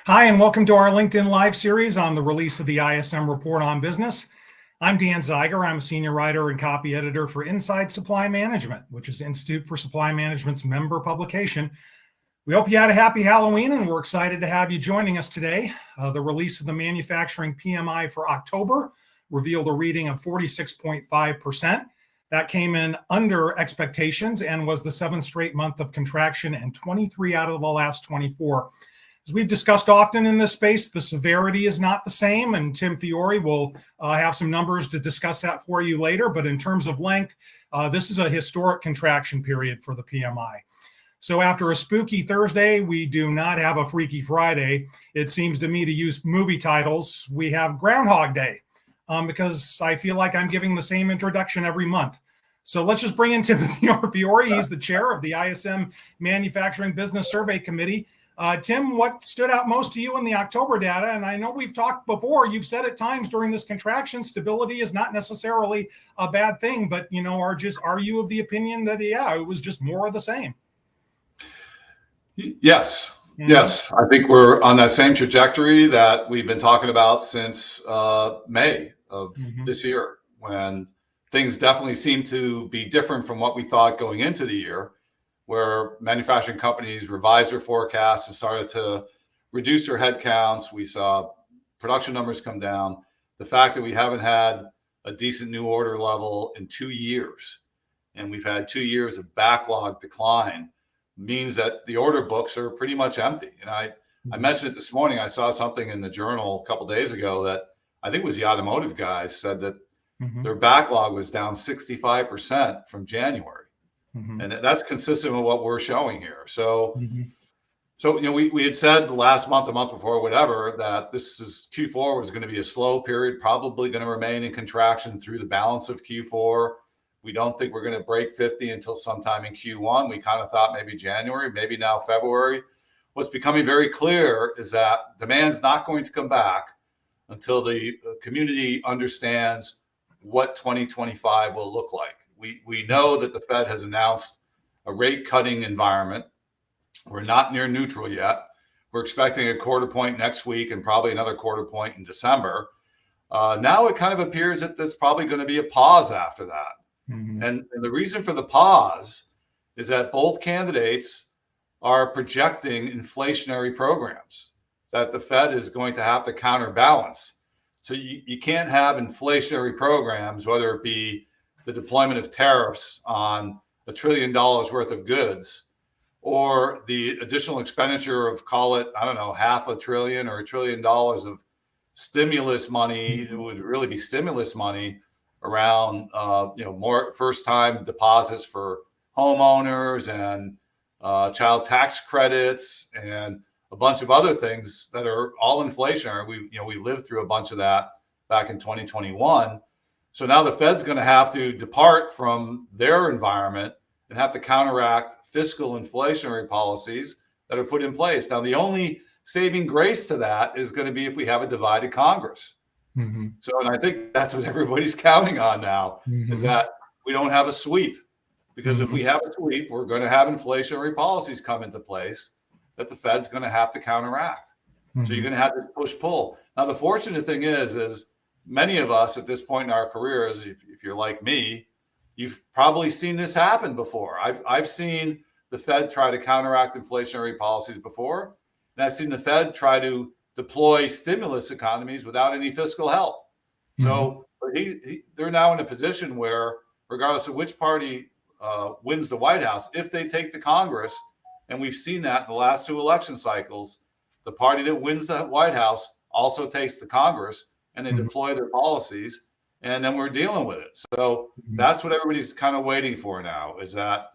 Hi, and welcome to our LinkedIn Live series on the release of the ISM Report on Business. I'm Dan Zeiger. I'm a senior writer and copy editor for Inside Supply Management, which is Institute for Supply Management's member publication. We hope you had a happy Halloween, and we're excited to have you joining us today. The release of the Manufacturing PMI for October revealed a reading of 46.5%. That came in under expectations and was the seventh straight month of contraction and 23 out of the last 24. As we've discussed often in this space, the severity is not the same, and Tim Fiore will have some numbers to discuss that for you later. But in terms of length, this is a historic contraction period for the PMI. So after a spooky Thursday, we do not have a Freaky Friday. It seems to me, to use movie titles, we have Groundhog Day, because I feel like I'm giving the same introduction every month. So let's just bring in Tim Fiore. He's the chair of the ISM Manufacturing Business Survey Committee. Tim, what stood out most to you in the October data? And I know we've talked before, you've said at times during this contraction, stability is not necessarily a bad thing, but are you of the opinion that, it was just more of the same? Yes. Yes. I think we're on that same trajectory that we've been talking about since May of this year, when things definitely seem to be different from what we thought going into the year, where manufacturing companies revised their forecasts and started to reduce their headcounts. We saw production numbers come down. The fact that we haven't had a decent new order level in 2 years, and we've had 2 years of backlog decline, means that the order books are pretty much empty. And I mentioned it this morning. I saw something in the Journal a couple of days ago that I think was the automotive guys said that their backlog was down 65% from January. And that's consistent with what we're showing here. So, we had said last month, a month before, whatever, that Q4 was going to be a slow period, probably going to remain in contraction through the balance of Q4. We don't think we're going to break 50 until sometime in Q1. We kind of thought maybe January, maybe now February. What's becoming very clear is that demand's not going to come back until the community understands what 2025 will look like. We know that the Fed has announced a rate cutting environment. We're not near neutral yet. We're expecting a quarter point next week and probably another quarter point in December. Now it kind of appears that there's probably going to be a pause after that. And the reason for the pause is that both candidates are projecting inflationary programs that the Fed is going to have to counterbalance. So you can't have inflationary programs, whether it be the deployment of tariffs on $1 trillion worth of goods, or the additional expenditure of, call it, I don't know, $500 billion or $1 trillion of stimulus money. It would really be stimulus money around, more first-time deposits for homeowners and child tax credits and a bunch of other things that are all inflationary. We lived through a bunch of that back in 2021. So now the Fed's going to have to depart from their environment and have to counteract fiscal inflationary policies that are put in place. Now, the only saving grace to that is going to be if we have a divided Congress. So, and I think that's what everybody's counting on now, is that we don't have a sweep. Because if we have a sweep, we're going to have inflationary policies come into place that the Fed's going to have to counteract. So you're going to have this push-pull. Now, the fortunate thing is many of us at this point in our careers, if you're like me, you've probably seen this happen before. I've seen the Fed try to counteract inflationary policies before, and I've seen the Fed try to deploy stimulus economies without any fiscal help. So they're now in a position where, regardless of which party wins the White House, if they take the Congress, and we've seen that in the last 2 election cycles, the party that wins the White House also takes the Congress, and they deploy their policies, and then we're dealing with it. So that's what everybody's kind of waiting for now, is that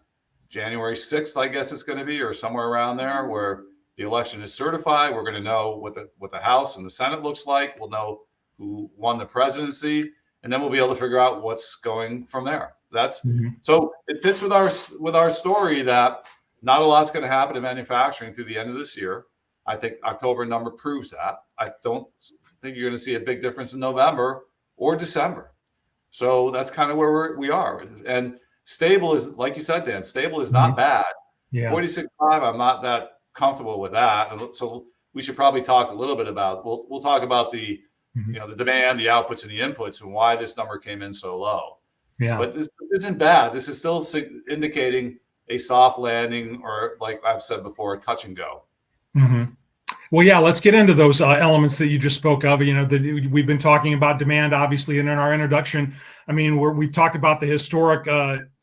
January 6th, I guess it's going to be, or somewhere around there, where the election is certified. We're going to know what the House and the Senate looks like. We'll know who won the presidency, and then we'll be able to figure out what's going from there. That's so it fits with our story that not a lot's going to happen in manufacturing through the end of this year. I think October number proves that. I don't think you're going to see a big difference in November or December. So that's kind of where we are. And stable is, like you said, Dan, stable is not bad. 46.5, I'm not that comfortable with that. And so we should probably talk a little bit about. We'll talk about the the demand, the outputs, and the inputs, and why this number came in so low. Yeah. But this isn't bad. This is still indicating a soft landing, or like I've said before, touch and go. Well, yeah, let's get into those elements that you just spoke of. We've been talking about demand, obviously, and in our introduction, I mean, we've talked about the historic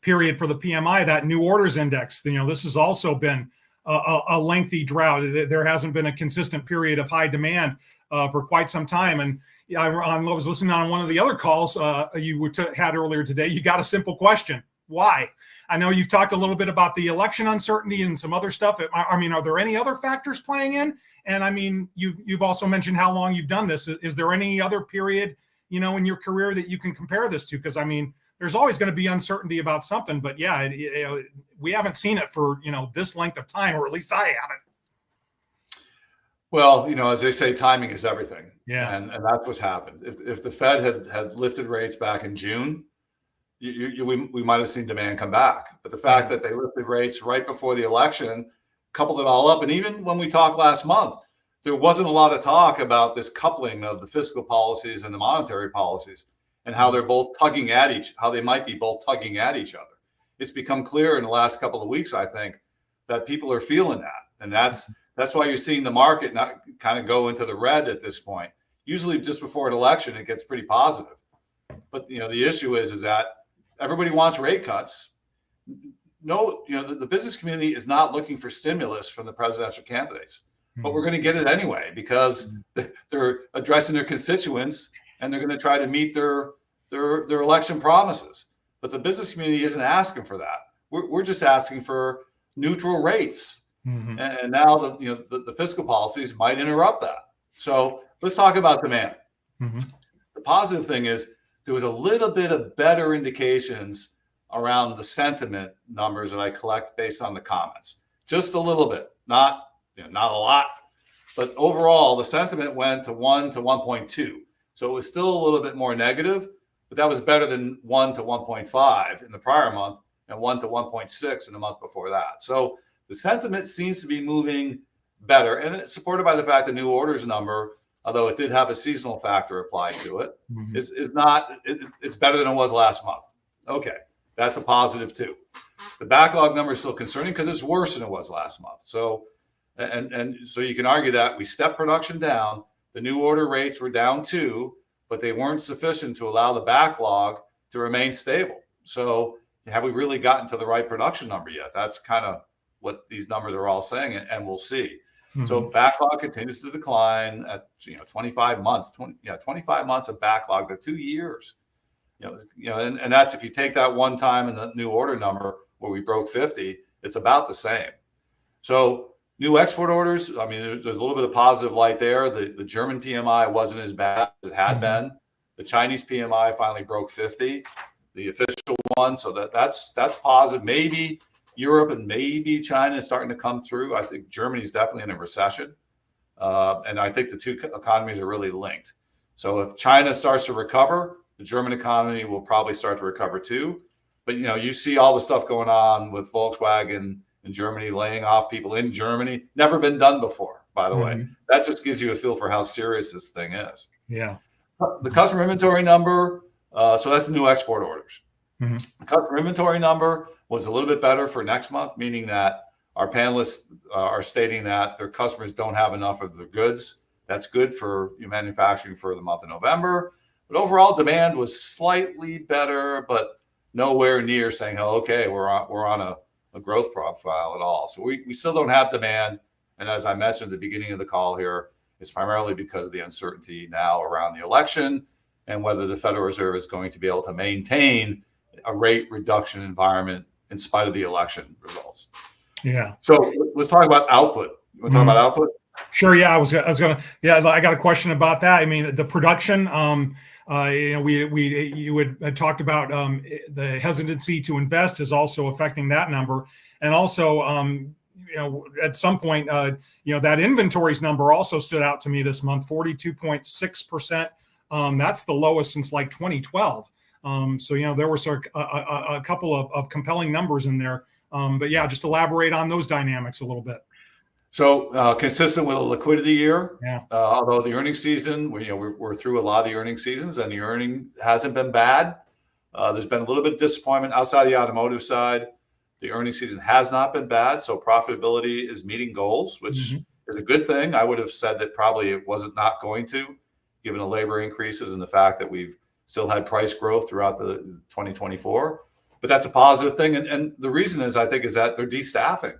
period for the PMI, that new orders index. This has also been a lengthy drought. There hasn't been a consistent period of high demand for quite some time. And I was listening on one of the other calls you had earlier today. You got a simple question: why? I know you've talked a little bit about the election uncertainty and some other stuff. I mean, are there any other factors playing in? And I mean, you've also mentioned how long you've done this. Is there any other period, in your career that you can compare this to? Because I mean, there's always going to be uncertainty about something, but yeah, we haven't seen it for, this length of time, or at least I haven't. Well, as they say, timing is everything. Yeah. And that's what's happened. If the Fed had lifted rates back in June, we might have seen demand come back. But the fact that they lifted rates right before the election, coupled it all up, and even when we talked last month, there wasn't a lot of talk about this coupling of the fiscal policies and the monetary policies, and how they're both how they might be both tugging at each other. It's become clear in the last couple of weeks, I think, that people are feeling that, and that's why you're seeing the market not kind of go into the red at this point. Usually, just before an election, it gets pretty positive. But the issue is that everybody wants rate cuts. No, the business community is not looking for stimulus from the presidential candidates, but we're going to get it anyway because they're addressing their constituents and they're going to try to meet their election promises. But the business community isn't asking for that. We're just asking for neutral rates, and now the fiscal policies might interrupt that. So let's talk about demand. The positive thing is there was a little bit of better indications around the sentiment numbers that I collect based on the comments. Just a little bit, not a lot, but overall the sentiment went to 1 to 1.2. So it was still a little bit more negative, but that was better than 1 to 1.5 in the prior month and 1 to 1.6 in the month before that. So the sentiment seems to be moving better, and it's supported by the fact the new orders number, although it did have a seasonal factor applied to it, it's better than it was last month. Okay. That's a positive too. The backlog number is still concerning because it's worse than it was last month. So, and so you can argue that we stepped production down. The new order rates were down too, but they weren't sufficient to allow the backlog to remain stable. So have we really gotten to the right production number yet? That's kind of what these numbers are all saying, and we'll see. So backlog continues to decline at 25 months, 25 months of backlog to 2 years. And that's if you take that one time and the new order number where we broke 50, it's about the same. So new export orders, I mean, there's a little bit of positive light there. The German PMI wasn't as bad as it had been. The Chinese PMI finally broke 50, the official one. So that's positive. Maybe Europe and maybe China is starting to come through. I think Germany's definitely in a recession. And I think the two economies are really linked. So if China starts to recover, the German economy will probably start to recover too. But, you see all the stuff going on with Volkswagen in Germany, laying off people in Germany. Never been done before, by the way. That just gives you a feel for how serious this thing is. Yeah. The customer inventory number, so that's the new export orders. The customer inventory number was a little bit better for next month, meaning that our panelists are stating that their customers don't have enough of the goods. That's good for manufacturing for the month of November. But overall demand was slightly better, but nowhere near saying, oh, okay, we're on a growth profile at all. So we still don't have demand. And as I mentioned at the beginning of the call here, it's primarily because of the uncertainty now around the election and whether the Federal Reserve is going to be able to maintain a rate reduction environment in spite of the election results. Yeah. So let's talk about output. You want to talk about output? Sure. Yeah, I was gonna. Yeah, I got a question about that. I mean, the production. You had talked about the hesitancy to invest is also affecting that number, and also at some point that inventories number also stood out to me this month, 42.6%. That's the lowest since like 2012. So there was a couple of compelling numbers in there. But yeah, just elaborate on those dynamics a little bit. So consistent with a liquidity year, Yeah. although the earnings season, we're through a lot of the earnings seasons, and the earning hasn't been bad. There's been a little bit of disappointment outside the automotive side. The earnings season has not been bad, so profitability is meeting goals, which is a good thing. I would have said that probably it wasn't not going to, given the labor increases and the fact that we've still had price growth throughout the 2024. But that's a positive thing, and the reason is, I think, is that they're destaffing.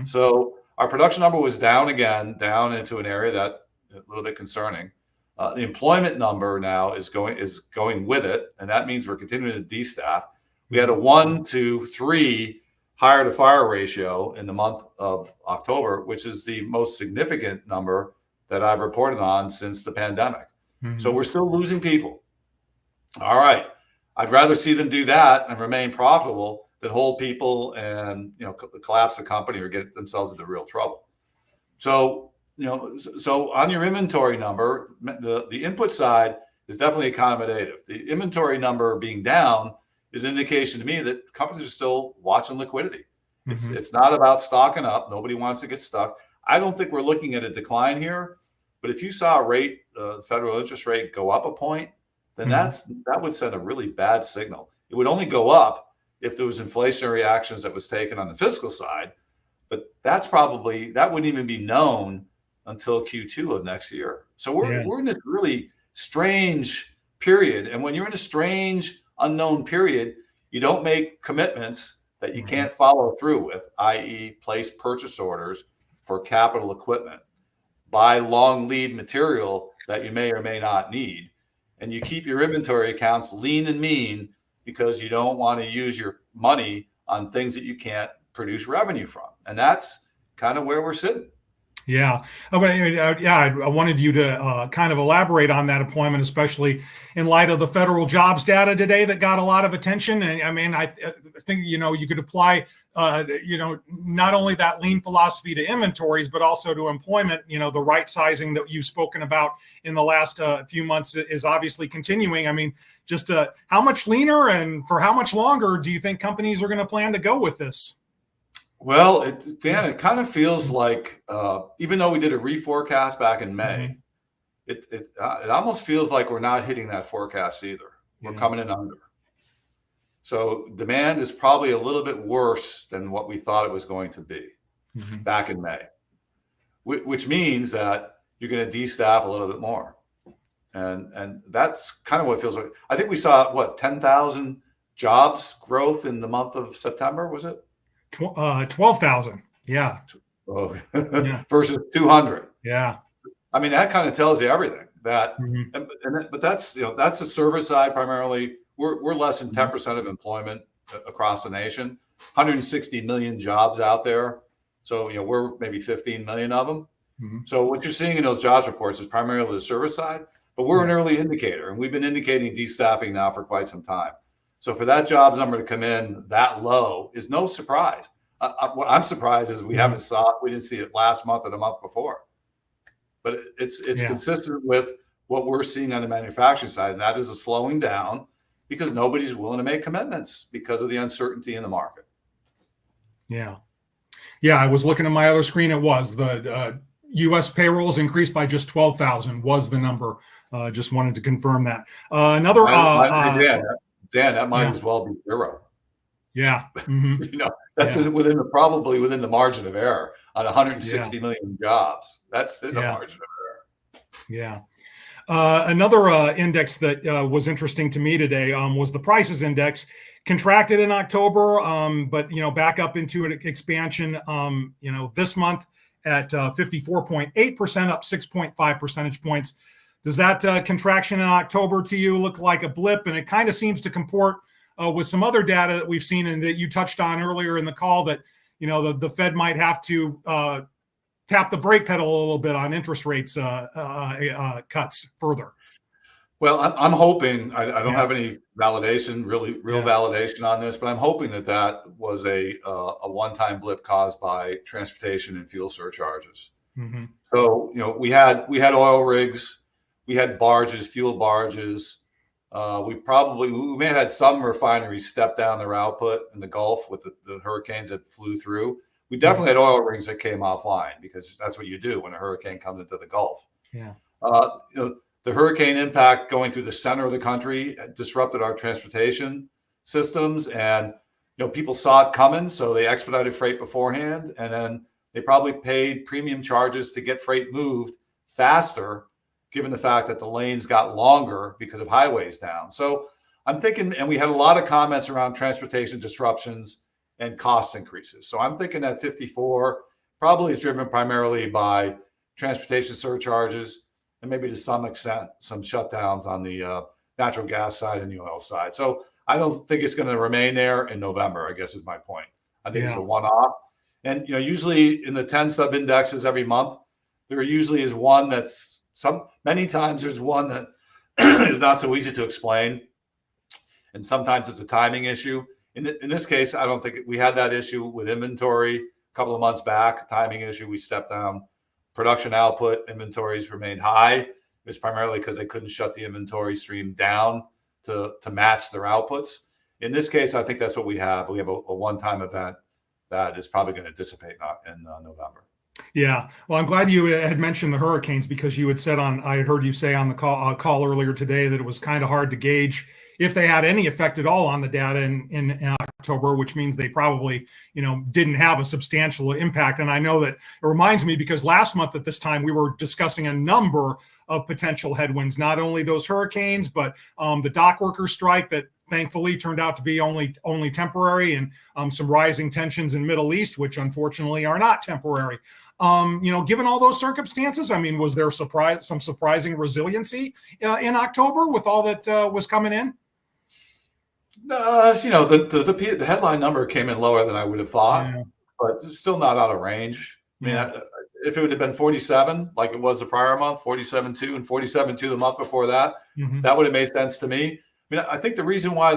So our production number was down again, down into an area that a little bit concerning. The employment number now is going with it, and that means we're continuing to destaff. We had a 1-to-3 hire to fire ratio in the month of October, which is the most significant number that I've reported on since the pandemic. So we're still losing people. All right. I'd rather see them do that and remain profitable than hold people and collapse the company or get themselves into real trouble. So so on your inventory number, the input side is definitely accommodative. The inventory number being down is an indication to me that companies are still watching liquidity. It's not about stocking up. Nobody wants to get stuck. I don't think we're looking at a decline here, but if you saw a rate, federal interest rate go up a point, then that would send a really bad signal. It would only go up if there was inflationary actions that was taken on the fiscal side, but that wouldn't even be known until Q2 of next year. So we're in this really strange period. And when you're in a strange, unknown period, you don't make commitments that you can't follow through with, i.e. place purchase orders for capital equipment, buy long lead material that you may or may not need, and you keep your inventory accounts lean and mean because you don't want to use your money on things that you can't produce revenue from. And that's kind of where we're sitting. Yeah. I wanted you to kind of elaborate on that employment, especially in light of the federal jobs data today that got a lot of attention. And I mean, I think, you could apply, not only that lean philosophy to inventories, but also to employment. The right sizing that you've spoken about in the last few months is obviously continuing. I mean, just how much leaner and for how much longer do you think companies are going to plan to go with this? Well, Dan, it kind of feels like, even though we did a reforecast back in May, it almost feels like we're not hitting that forecast either. We're coming in under. So demand is probably a little bit worse than what we thought it was going to be back in May, which means that you're going to destaff a little bit more. And that's kind of what it feels like. I think we saw, 10,000 jobs growth in the month of September, was it? 12,000. Yeah. Oh, versus 200. Yeah. I mean, that kind of tells you everything. But that's that's the service side primarily. We're less than 10% of employment across the nation. 160 million jobs out there. So we're maybe 15 million of them. So what you're seeing in those jobs reports is primarily the service side. But we're an early indicator, and we've been indicating destaffing now for quite some time. So for that jobs number to come in that low is no surprise. What I'm surprised is we didn't see it last month or the month before. But it's consistent with what we're seeing on the manufacturing side, and that is a slowing down because nobody's willing to make commitments because of the uncertainty in the market. Yeah, I was looking at my other screen. It was the U.S. payrolls increased by just 12,000 was the number. Just wanted to confirm that. Dan, that might as well be zero. Yeah. That's probably within the margin of error on 160 million jobs. That's in the margin of error. Yeah. Another index that was interesting to me today was the prices index. Contracted in October, but back up into an expansion. This month at 54.8%, up 6.5 percentage points. Does that contraction in October to you look like a blip? And it kind of seems to comport with some other data that we've seen and that you touched on earlier in the call that, the Fed might have to tap the brake pedal a little bit on interest rates cuts further. Well, I'm hoping, I don't have any validation, real validation on this, but I'm hoping that was a one-time blip caused by transportation and fuel surcharges. So, we had oil rigs. We had barges, fuel barges. We may have had some refineries step down their output in the Gulf with the hurricanes that flew through. we definitely had oil rigs that came offline because that's what you do when a hurricane comes into the Gulf. Yeah. The hurricane impact going through the center of the country disrupted our transportation systems, and people saw it coming, so they expedited freight beforehand, and then they probably paid premium charges to get freight moved faster, given the fact that the lanes got longer because of highways down. So I'm thinking, and we had a lot of comments around transportation disruptions and cost increases. So I'm thinking that 54 probably is driven primarily by transportation surcharges and maybe to some extent some shutdowns on the natural gas side and the oil side. So I don't think it's going to remain there in November, I guess is my point. I think it's a one-off. And usually in the 10 sub-indexes every month, there usually is one that's many times there's one that is not so easy to explain. And sometimes it's a timing issue. In this case, I don't think we had that issue with inventory a couple of months back, timing issue. We stepped down production output, inventories remained high. It was primarily because they couldn't shut the inventory stream down to match their outputs. In this case, I think that's what we have. We have a one-time event that is probably going to dissipate in November. Yeah. Well, I'm glad you had mentioned the hurricanes, because you had said I had heard you say on the call earlier today that it was kind of hard to gauge if they had any effect at all on the data in October, which means they probably, didn't have a substantial impact. And I know that it reminds me, because last month at this time, we were discussing a number of potential headwinds, not only those hurricanes, but the dock workers strike that thankfully turned out to be only temporary, and some rising tensions in Middle East, which unfortunately are not temporary. Given all those circumstances, I mean, was there some surprising resiliency in October with all that was coming in? The headline number came in lower than I would have thought, but it's still not out of range. I mean, if it would have been 47, like it was the prior month, 47.2 and 47.2 the month before that, that would have made sense to me. I mean, I think the reason why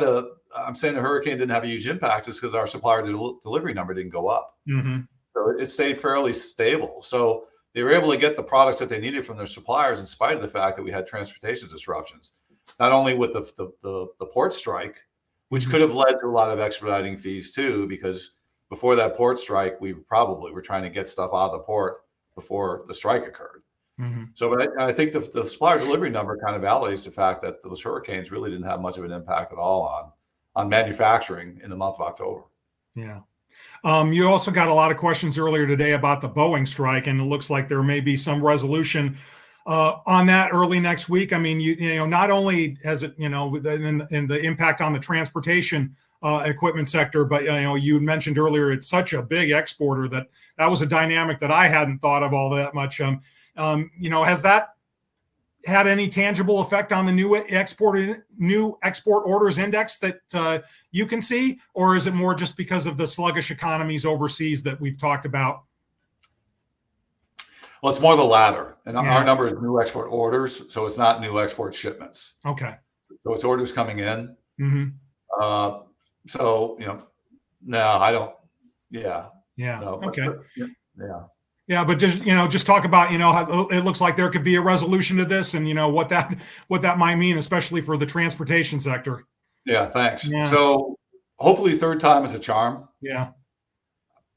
I'm saying the hurricane didn't have a huge impact is because our supplier delivery number didn't go up. So it stayed fairly stable. So they were able to get the products that they needed from their suppliers in spite of the fact that we had transportation disruptions, not only with the port strike, which could have led to a lot of expediting fees too, because before that port strike, we probably were trying to get stuff out of the port before the strike occurred. So, but I think the supplier delivery number kind of validates the fact that those hurricanes really didn't have much of an impact at all on manufacturing in the month of October. Yeah. You also got a lot of questions earlier today about the Boeing strike, and it looks like there may be some resolution on that early next week. I mean, not only has it, in the impact on the transportation equipment sector, but you mentioned earlier it's such a big exporter that was a dynamic that I hadn't thought of all that much. Has that had any tangible effect on the new export orders index that you can see, or is it more just because of the sluggish economies overseas that we've talked about? Well, it's more the latter, and our number is new export orders, so it's not new export shipments. Okay. So it's orders coming in. No, I don't. Yeah. Yeah. No, okay. Yeah. Yeah, but just talk about how it looks like there could be a resolution to this, and what that might mean, especially for the transportation sector. Yeah, thanks. Yeah. So hopefully, third time is a charm. Yeah.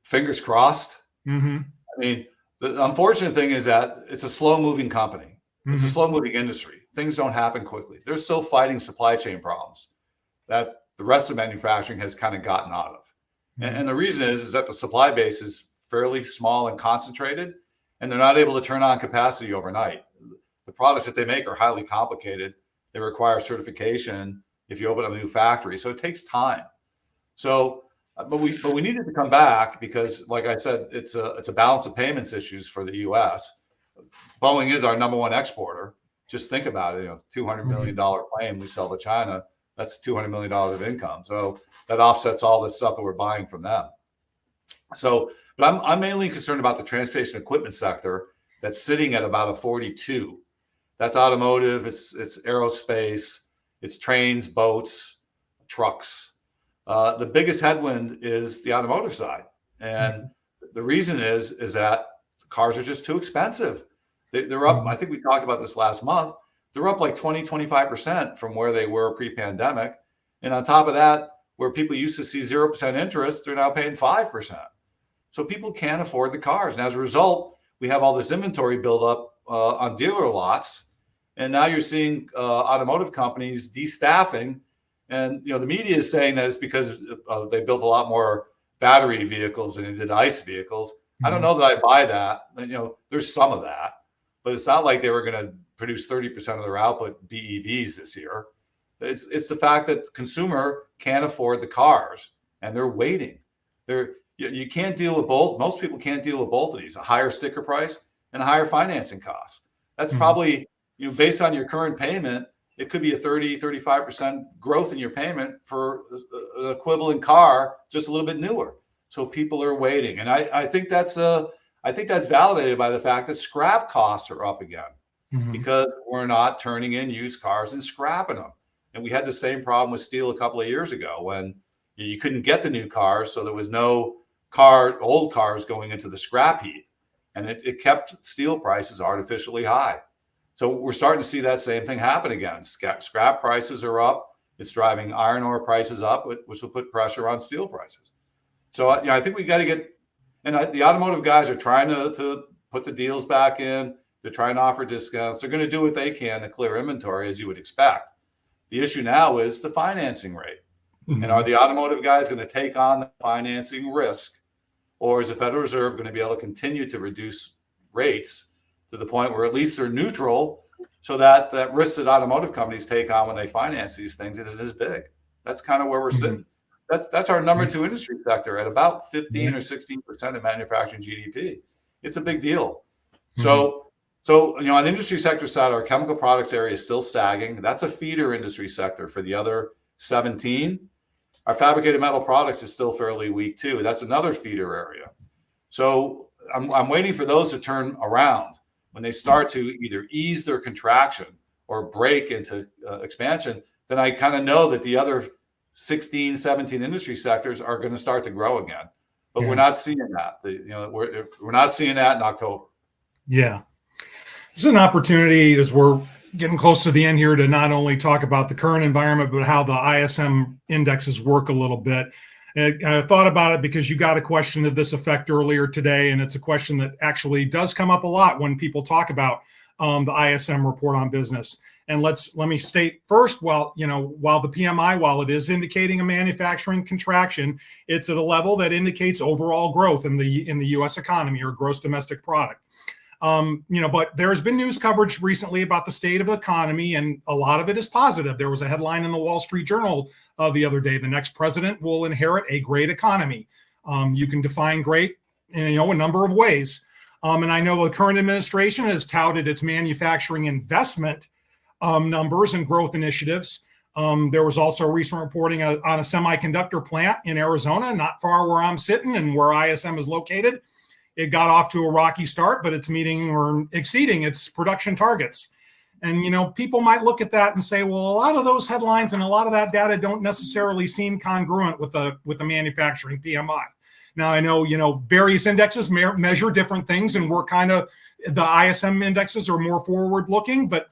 Fingers crossed. I mean, the unfortunate thing is that it's a slow-moving company. It's a slow-moving industry. Things don't happen quickly. They're still fighting supply chain problems that the rest of manufacturing has kind of gotten out of, and the reason is that the supply base is fairly small and concentrated, and they're not able to turn on capacity overnight. The products that they make are highly complicated. They require certification if you open up a new factory, so it takes time. So, but we needed to come back because, like I said, it's a balance of payments issues for the U.S. Boeing is our number one exporter. Just think about it. $200 million plane we sell to China. That's $200 million of income. So that offsets all this stuff that we're buying from them. So. But I'm mainly concerned about the transportation equipment sector that's sitting at about a 42. That's automotive, it's aerospace, it's trains, boats, trucks. The biggest headwind is the automotive side. And the reason is that cars are just too expensive. They're up, I think we talked about this last month, they're up like 20-25% from where they were pre-pandemic. And on top of that, where people used to see 0% interest, they're now paying 5%. So people can't afford the cars. And as a result, we have all this inventory build up on dealer lots. And now you're seeing automotive companies destaffing. And, the media is saying that it's because they built a lot more battery vehicles than they did ICE vehicles. Mm-hmm. I don't know that I buy that. There's some of that, but it's not like they were going to produce 30% of their output BEVs this year. It's the fact that the consumer can't afford the cars and they're waiting. You can't deal with both. Most people can't deal with both of these: a higher sticker price and a higher financing cost. That's probably, based on your current payment, it could be a 30-35% growth in your payment for an equivalent car, just a little bit newer. So people are waiting, and I think that's validated by the fact that scrap costs are up again, because we're not turning in used cars and scrapping them. And we had the same problem with steel a couple of years ago when you couldn't get the new cars, so there was no old cars going into the scrap heap, and it kept steel prices artificially high. So we're starting to see that same thing happen again. Scrap prices are up. It's driving iron ore prices up, which will put pressure on steel prices. So I think we got to get, and the automotive guys are trying to put the deals back in. They're trying to offer discounts. They're going to do what they can to clear inventory, as you would expect. The issue now is the financing rate. And are the automotive guys going to take on the financing risk, or is the Federal Reserve going to be able to continue to reduce rates to the point where at least they're neutral, so that risk that automotive companies take on when they finance these things isn't as big? That's kind of where we're sitting. That's our number two industry sector at about 15 or 16% of manufacturing GDP. It's a big deal. So on the industry sector side, our chemical products area is still sagging. That's a feeder industry sector for the other 17. Our fabricated metal products is still fairly weak too. That's another feeder area. So I'm waiting for those to turn around. When they start to either ease their contraction or break into expansion, then I kind of know that the other 16, 17 industry sectors are going to start to grow again. But we're not seeing that. We're not seeing that in October. Yeah. This is an opportunity, as we're getting close to the end here, to not only talk about the current environment, but how the ISM indexes work a little bit. And I thought about it because you got a question to this effect earlier today, and it's a question that actually does come up a lot when people talk about the ISM report on business. And let me state first, while the PMI, while it is indicating a manufacturing contraction, it's at a level that indicates overall growth in the U.S. economy, or gross domestic product. But there's been news coverage recently about the state of the economy, and a lot of it is positive. There was a headline in the Wall Street Journal the other day: the next president will inherit a great economy. You can define great in a number of ways. And I know the current administration has touted its manufacturing investment numbers and growth initiatives. There was also recent reporting on a semiconductor plant in Arizona, not far where I'm sitting and where ISM is located. It got off to a rocky start, but it's meeting or exceeding its production targets. And, people might look at that and say, well, a lot of those headlines and a lot of that data don't necessarily seem congruent with the manufacturing PMI. Now, I know, various indexes measure different things, and we're the ISM indexes are more forward looking. But,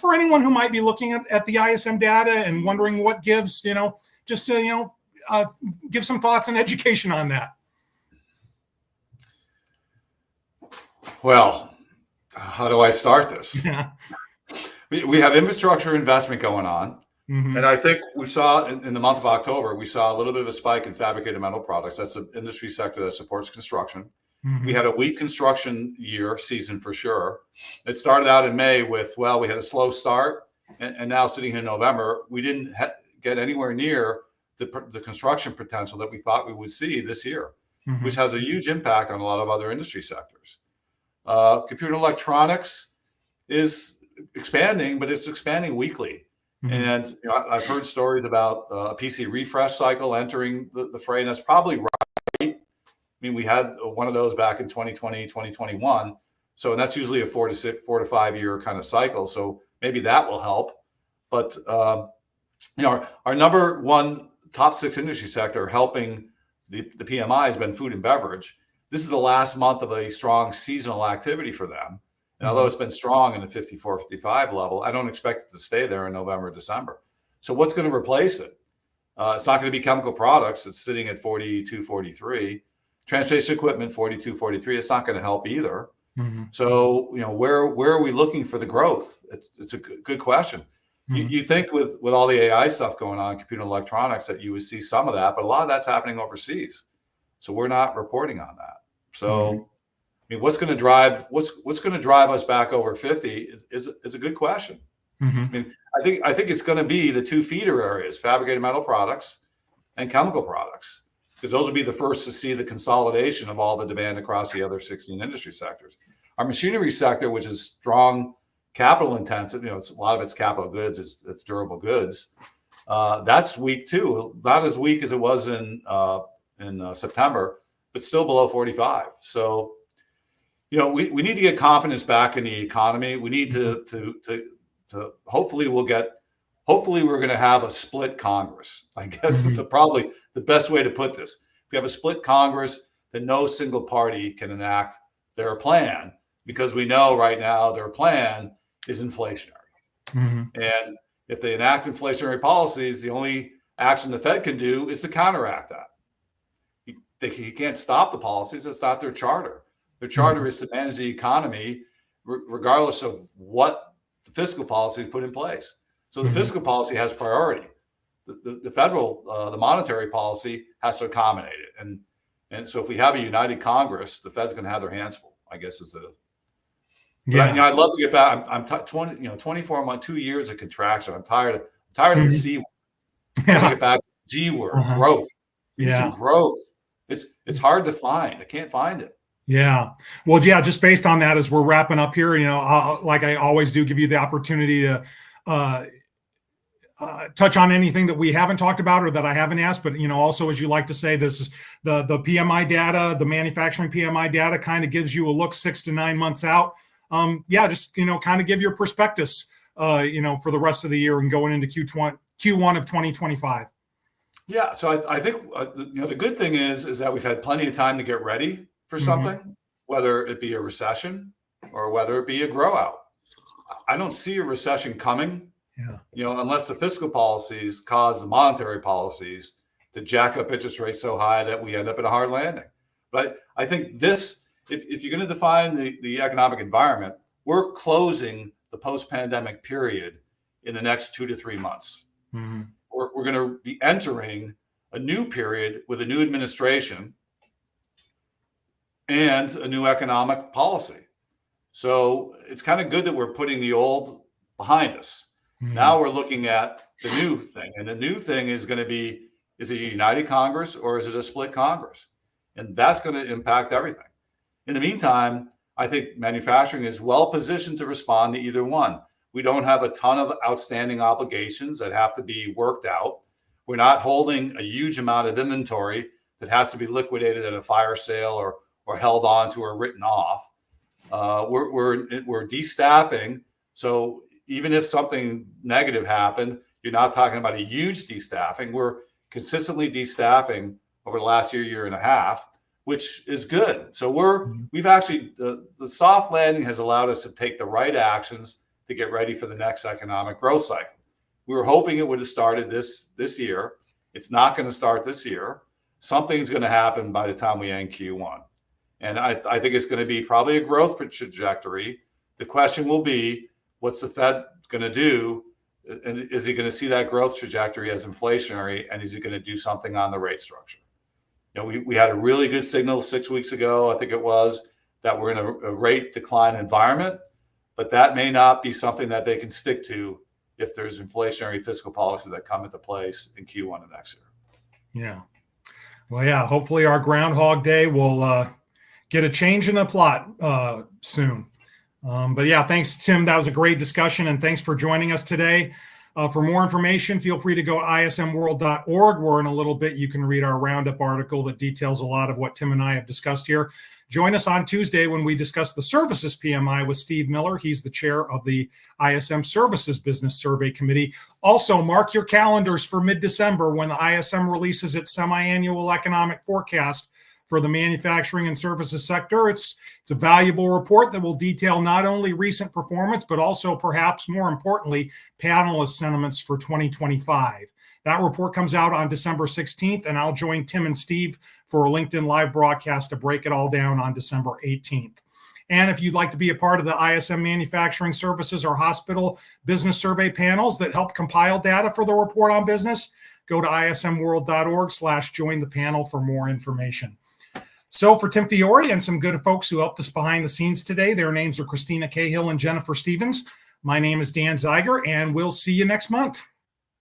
for anyone who might be looking at the ISM data and wondering what gives, just to, give some thoughts and education on that. Well, how do I start this? Yeah. We have infrastructure investment going on. And I think we saw in the month of October, we saw a little bit of a spike in fabricated metal products. That's an industry sector that supports construction. We had a weak construction season for sure. It started out in May with, we had a slow start. And now sitting here in November, we didn't get anywhere near the construction potential that we thought we would see this year, which has a huge impact on a lot of other industry sectors. Computer electronics is expanding, but it's expanding weakly. And I've heard stories about a PC refresh cycle entering the fray, and that's probably right. I mean, we had one of those back in 2020, 2021. So, and that's usually a 4 to 5 year kind of cycle. So maybe that will help. But our number one top 6 industry sector helping the PMI has been food and beverage. This is the last month of a strong seasonal activity for them. And although it's been strong in the 54, 55 level, I don't expect it to stay there in November, December. So what's going to replace it? It's not going to be chemical products. It's sitting at 42, 43. Transportation equipment, 42, 43. It's not going to help either. Mm-hmm. So, where are we looking for the growth? It's a good question. Mm-hmm. You think with all the AI stuff going on, computer electronics, that you would see some of that, but a lot of that's happening overseas. So we're not reporting on that. So, I mean, what's going to drive us back over 50 is a good question. Mm-hmm. I mean, I think it's going to be the two feeder areas: fabricated metal products and chemical products, because those will be the first to see the consolidation of all the demand across the other 16 industry sectors. Our machinery sector, which is strong capital intensive, it's a lot of it's capital goods, it's durable goods. That's weak too. Not as weak as it was in September, but still below 45. So, we need to get confidence back in the economy. We need to hopefully we're going to have a split Congress. I guess it's probably the best way to put this. If you have a split Congress, then no single party can enact their plan, because we know right now their plan is inflationary. And if they enact inflationary policies, the only action the Fed can do is to counteract that. You can't stop the policies. That's not their charter. Their charter is to manage the economy regardless of what the fiscal policy is put in place. So the fiscal policy has priority. The federal, the monetary policy has to accommodate it. And so if we have a united Congress, the Fed's going to have their hands full, I guess is the. Yeah. I'd love to get back. I'm 24 months, 2 years of contraction. I'm tired of the C word. I want to get back to the G word, growth. Some growth. It's hard to find. I can't find it. Yeah. Well, yeah, just based on that, as we're wrapping up here, like I always do, give you the opportunity to touch on anything that we haven't talked about or that I haven't asked. But, also, as you like to say, this is the PMI data, the manufacturing PMI data kind of gives you a look 6 to 9 months out. Just, kind of give your prospectus, for the rest of the year and going into Q1 of 2025. Yeah. So I think, the good thing is that we've had plenty of time to get ready for something, whether it be a recession or whether it be a grow out. I don't see a recession coming, unless the fiscal policies cause the monetary policies to jack up interest rates so high that we end up in a hard landing. But I think this, if you're going to define the economic environment, we're closing the post-pandemic period in the next 2 to 3 months. We're going to be entering a new period with a new administration and a new economic policy. So it's kind of good that we're putting the old behind us. Now we're looking at the new thing. And the new thing is going to be, is it a united Congress or is it a split Congress? And that's going to impact everything. In the meantime, I think manufacturing is well positioned to respond to either one. We don't have a ton of outstanding obligations that have to be worked out. We're not holding a huge amount of inventory that has to be liquidated at a fire sale or held on to or written off. We're destaffing. So even if something negative happened, you're not talking about a huge destaffing. We're consistently destaffing over the last year and a half, which is good. So we've actually, the soft landing has allowed us to take the right actions to get ready for the next economic growth cycle. We were hoping it would have started this year. It's not going to start this year. Something's going to happen by the time we end Q1. And I think it's going to be probably a growth trajectory. The question will be, what's the Fed going to do? And is he going to see that growth trajectory as inflationary? And is he going to do something on the rate structure? We had a really good signal 6 weeks ago, I think it was, that we're in a rate decline environment, but that may not be something that they can stick to if there's inflationary fiscal policies that come into place in Q1 of next year. Yeah. Well, yeah, hopefully our Groundhog Day will get a change in the plot soon. But yeah, thanks, Tim. That was a great discussion, and thanks for joining us today. For more information, feel free to go to ismworld.org, where in a little bit you can read our roundup article that details a lot of what Tim and I have discussed here. Join us on Tuesday when we discuss the Services PMI with Steve Miller. He's the chair of the ISM Services Business Survey Committee. Also, mark your calendars for mid-December when the ISM releases its semi-annual economic forecast for the manufacturing and services sector. It's a valuable report that will detail not only recent performance, but also perhaps more importantly, panelist sentiments for 2025. That report comes out on December 16th, and I'll join Tim and Steve for a LinkedIn Live broadcast to break it all down on December 18th. And if you'd like to be a part of the ISM Manufacturing Services or Hospital Business Survey panels that help compile data for the report on business, go to ismworld.org/join the panel for more information. So for Tim Fiore and some good folks who helped us behind the scenes today, their names are Christina Cahill and Jennifer Stevens. My name is Dan Zeiger, and we'll see you next month.